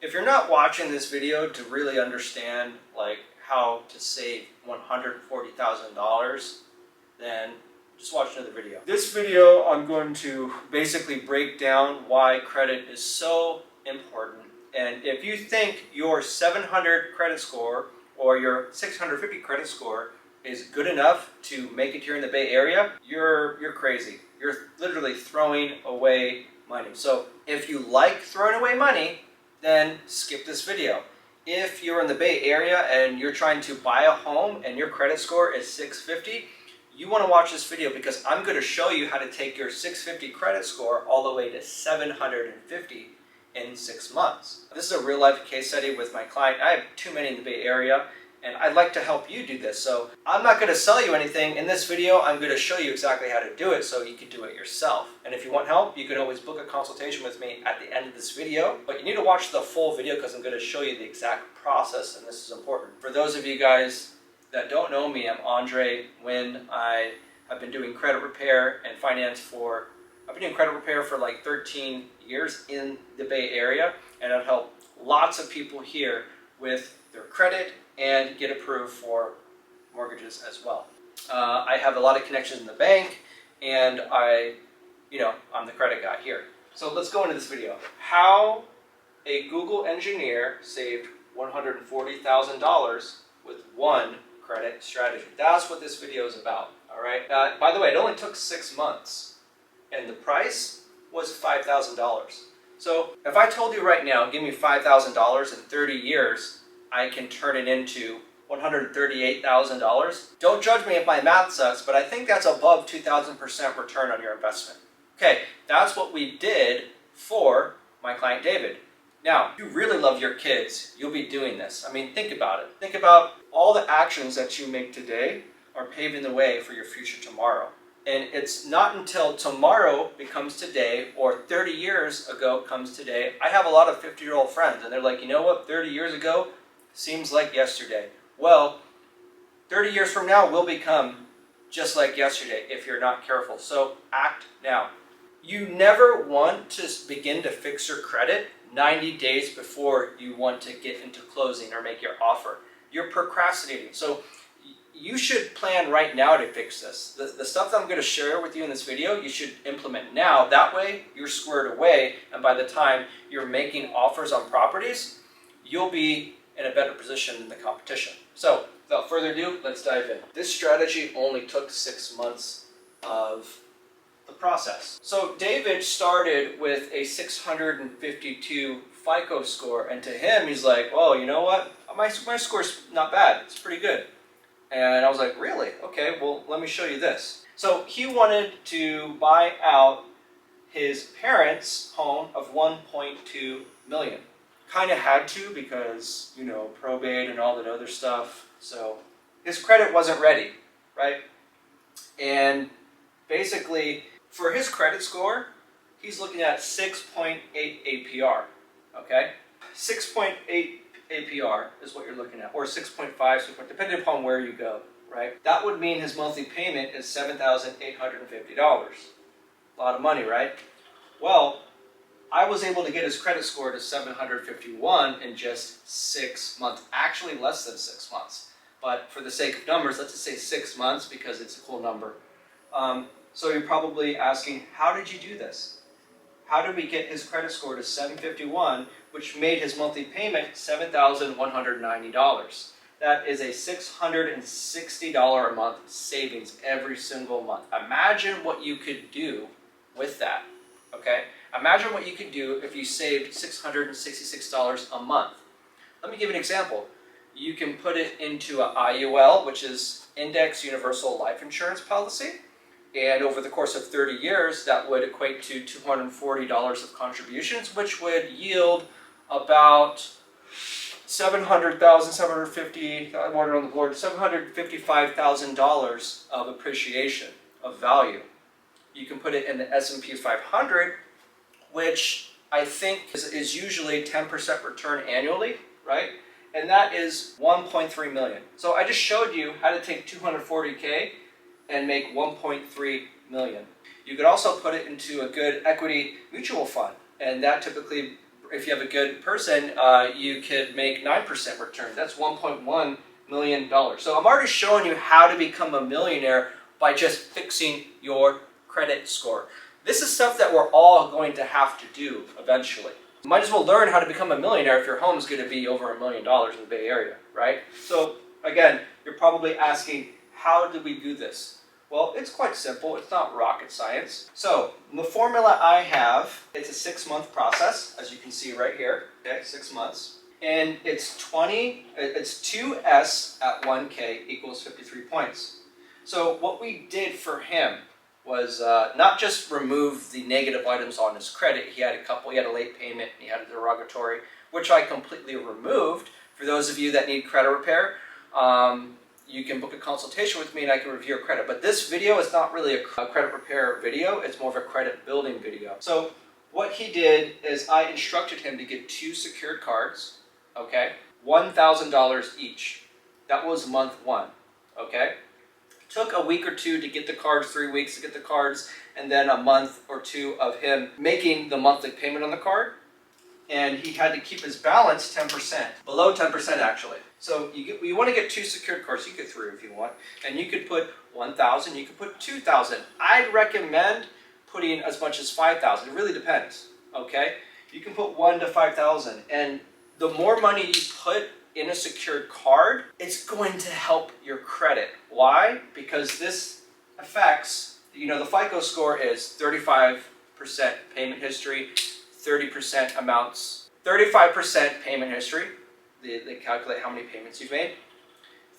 If you're not watching this video to really understand like how to save $140,000, then just watch another video. This video, I'm going to basically break down why credit is so important. And if you think your 700 credit score or your 650 credit score is good enough to make it here in the Bay Area, you're crazy. You're literally throwing away money. So if you like throwing away money, then skip this video. If you're in the Bay Area and you're trying to buy a home and your credit score is 650, you want to watch this video because I'm going to show you how to take your 650 credit score all the way to 750 in 6 months. This is a real life case study with my client. I have too many in the Bay Area and I'd like to help you do this. So I'm not going to sell you anything. In this video, I'm going to show you exactly how to do it so you can do it yourself. And if you want help, you can always book a consultation with me at the end of this video. But you need to watch the full video because I'm going to show you the exact process, and this is important. For those of you guys that don't know me, I'm Andre Nguyen. I have been doing credit repair and finance I've been doing credit repair for like 13 years in the Bay Area, and I've helped lots of people here with their credit and get approved for mortgages as well. I have a lot of connections in the bank, and I'm the credit guy here. So let's go into this video. How a Google engineer saved $140,000 with one credit strategy. That's what this video is about, all right? By the way, it only took 6 months, and the price was $5,000. So if I told you right now, give me $5,000 in 30 years, I can turn it into $138,000. Don't judge me if my math sucks, but I think that's above 2,000% return on your investment. Okay, that's what we did for my client David. Now, if you really love your kids, you'll be doing this. I mean, think about it. Think about all the actions that you make today are paving the way for your future tomorrow. And it's not until tomorrow becomes today or 30 years ago comes today. I have a lot of 50-year-old friends and they're like, you know what, 30 years ago seems like yesterday. Well, 30 years from now will become just like yesterday if you're not careful. So act now. You never want to begin to fix your credit 90 days before you want to get into closing or make your offer. You're procrastinating. So you should plan right now to fix this. The stuff that I'm going to share with you in this video, you should implement now. That way, you're squared away, and by the time you're making offers on properties, you'll be in a better position than the competition. So, without further ado, let's dive in. This strategy only took 6 months of the process. So, David started with a 652 FICO score, and to him, he's like, well, you know what? My score's not bad. It's pretty good. And I was like, really? Okay, well, let me show you this. So he wanted to buy out his parents' home of $1.2 million. Kind of had to because, probate and all that other stuff. So his credit wasn't ready, right? And basically, for his credit score, he's looking at 6.8 APR, okay? 6.8 APR is what you're looking at, or 6.5, depending upon where you go, right? That would mean his monthly payment is $7,850. A lot of money, right? Well, I was able to get his credit score to 751 in just 6 months, actually less than 6 months. But for the sake of numbers, let's just say 6 months because it's a cool number. So you're probably asking, how did you do this? How did we get his credit score to 751, which made his monthly payment $7,190? That is a $660 a month savings every single month. Imagine what you could do with that, okay? Imagine what you could do if you saved $666 a month. Let me give you an example. You can put it into an IUL, which is Index Universal Life Insurance Policy. And over the course of 30 years, that would equate to $240 of contributions, which would yield about $755,000 of appreciation, of value. You can put it in the S&P 500, which I think is usually 10% return annually, right? And that is 1.3 million. So I just showed you how to take 240K and make 1.3 million. You could also put it into a good equity mutual fund, and that typically if you have a good person, you could make 9% return. That's $1.1 million. So I'm already showing you how to become a millionaire by just fixing your credit score. This is stuff that we're all going to have to do eventually. You might as well learn how to become a millionaire if your home is going to be over $1 million in the Bay Area, right? So again, you're probably asking, how do we do this? Well, it's quite simple. It's not rocket science. So the formula I have, it's a 6-month process, as you can see right here. Okay, 6 months. And it's 2S at 1K equals 53 points. So what we did for him was not just remove the negative items on his credit. He had a late payment, and he had a derogatory, which I completely removed. For those of you that need credit repair, you can book a consultation with me and I can review your credit. But this video is not really a credit repair video, it's more of a credit building video. So what he did is I instructed him to get 2 secured cards, okay? $1,000 each. That was month 1, okay? Took a week or 2 to get the cards, 3 weeks to get the cards, and then a month or 2 of him making the monthly payment on the card. And he had to keep his balance 10%, below 10% actually. So you want to get 2 secured cards. You get 3 if you want, and you could put 1,000. You could put 2,000. I'd recommend putting as much as 5,000. It really depends. Okay, you can put 1 to 5,000, and the more money you put in a secured card, it's going to help your credit. Why? Because this affects. The FICO score is 35% payment history. 30% amounts, 35% payment history. They calculate how many payments you've made.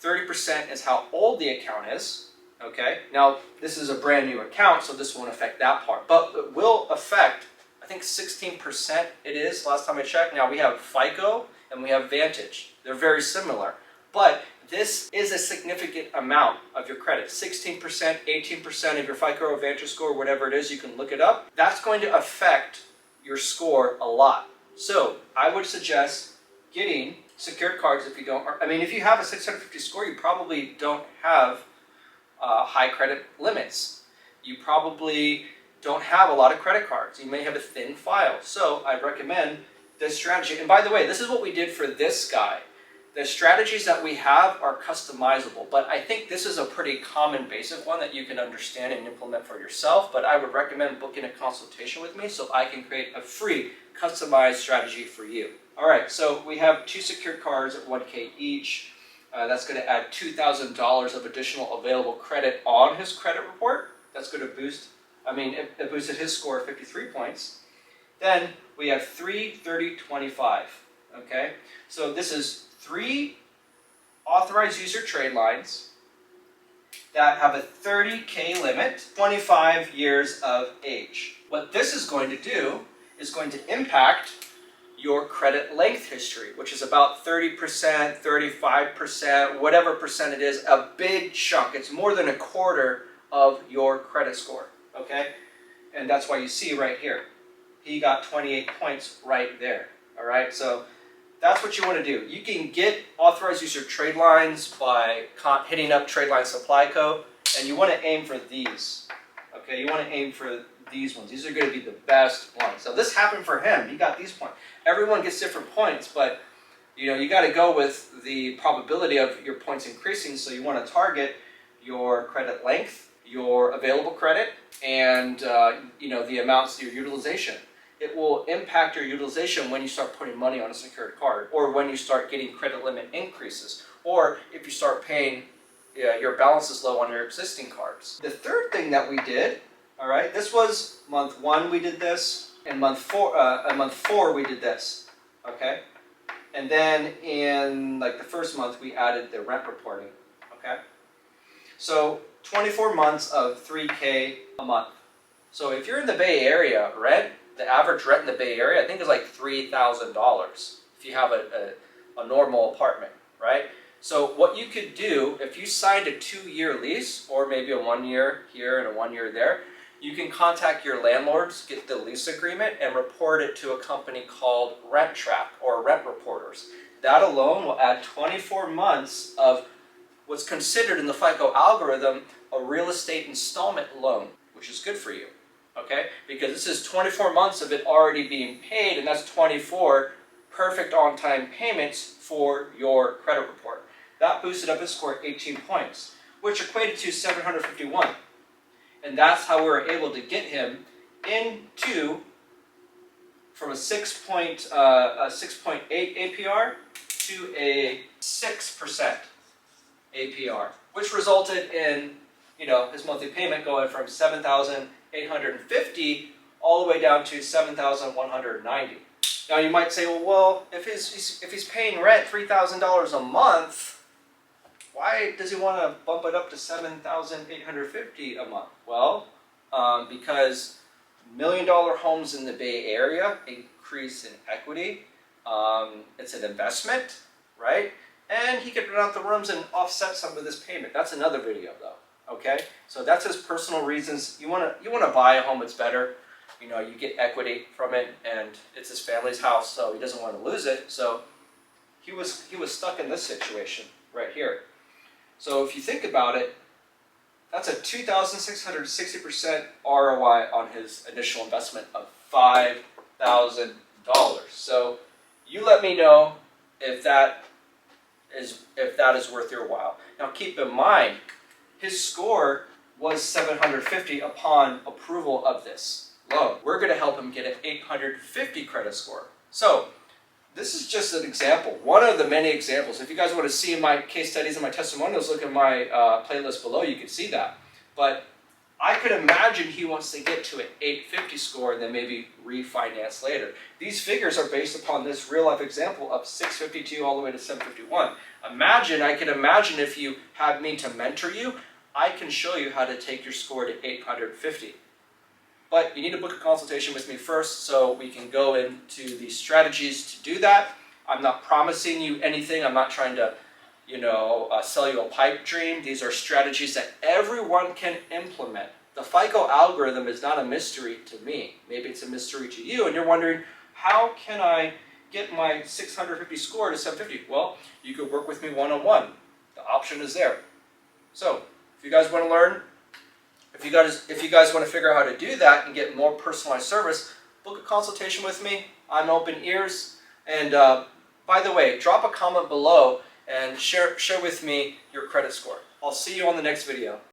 30% is how old the account is. Okay. Now this is a brand new account, so this won't affect that part, but it will affect. I think 16%. It is last time I checked. Now we have FICO and we have Vantage. They're very similar, but this is a significant amount of your credit. 16%, 18% of your FICO or Vantage score, whatever it is. You can look it up. That's going to affect your score a lot. So I would suggest getting secured cards if you don't. If you have a 650 score, you probably don't have high credit limits. You probably don't have a lot of credit cards. You may have a thin file. So I recommend this strategy. And by the way, this is what we did for this guy. The strategies that we have are customizable, but I think this is a pretty common basic one that you can understand and implement for yourself, but I would recommend booking a consultation with me so I can create a free customized strategy for you. All right, so we have 2 secured cards at 1K each. That's going to add $2,000 of additional available credit on his credit report. That's going to boost, it boosted his score 53 points. Then we have 3, 30, 25, okay? So this is 3 authorized user trade lines that have a 30K limit, 25 years of age. What this is going to do is going to impact your credit length history, which is about 30%, 35%, whatever percent it is, a big chunk. It's more than a quarter of your credit score, okay? And that's why you see right here, he got 28 points right there, all right? So that's what you want to do. You can get authorized user trade lines by hitting up Trade Line Supply Co. And you want to aim for these. Okay, you want to aim for these ones. These are going to be the best ones. So this happened for him. He got these points. Everyone gets different points, but you got to go with the probability of your points increasing. So you want to target your credit length, your available credit, and the amounts, your utilization. It will impact your utilization when you start putting money on a secured card, or when you start getting credit limit increases, or if you start paying your balance is low on your existing cards. The third thing that we did, all right, this was month 1 we did this, and month 4 we did this, okay? And then in the first month we added the rent reporting, okay? So 24 months of 3K a month. So if you're in the Bay Area, the average rent in the Bay Area, I think, is like $3,000 if you have a normal apartment, right? So what you could do, if you signed a 2-year lease, or maybe a 1 year here and a 1 year there, you can contact your landlords, get the lease agreement, and report it to a company called Rent Track or Rent Reporters. That alone will add 24 months of what's considered in the FICO algorithm a real estate installment loan, which is good for you. Okay. okay? Because this is 24 months of it already being paid, and that's 24 perfect on-time payments for your credit report. That boosted up his score 18 points, which equated to 751. And that's how we were able to get him into from a 6.8 APR to a 6% APR, which resulted in, his monthly payment going from 7,850 all the way down to 7,190. Now you might say, well, if he's paying rent $3,000 a month, why does he want to bump it up to 7,850 a month? Well, because $1 million homes in the Bay Area increase in equity. It's an investment, right? And he could rent out the rooms and offset some of this payment. That's another video, though. Okay, so that's his personal reasons. You want to buy a home. It's better. You get equity from it, and it's his family's house, so he doesn't want to lose it. So he was stuck in this situation right here. So if you think about it, that's a 2,660% ROI on his initial investment of $5,000. So you let me know if that is worth your while. Now keep in mind, his score was 750 upon approval of this loan. We're going to help him get an 850 credit score. So this is just an example, one of the many examples. If you guys want to see my case studies and my testimonials, look at my playlist below, you can see that. But I could imagine he wants to get to an 850 score and then maybe refinance later. These figures are based upon this real life example of 652 all the way to 751. I can imagine if you have me to mentor you, I can show you how to take your score to 850. But you need to book a consultation with me first so we can go into the strategies to do that. I'm not promising you anything. I'm not trying to, sell you a pipe dream. These are strategies that everyone can implement. The FICO algorithm is not a mystery to me. Maybe it's a mystery to you, and you're wondering, how can I get my 650 score to 750? Well, you could work with me one-on-one. The option is there. So, if you guys want to learn, if you guys want to figure out how to do that and get more personalized service, book a consultation with me. I'm open ears. And by the way, drop a comment below and share with me your credit score. I'll see you on the next video.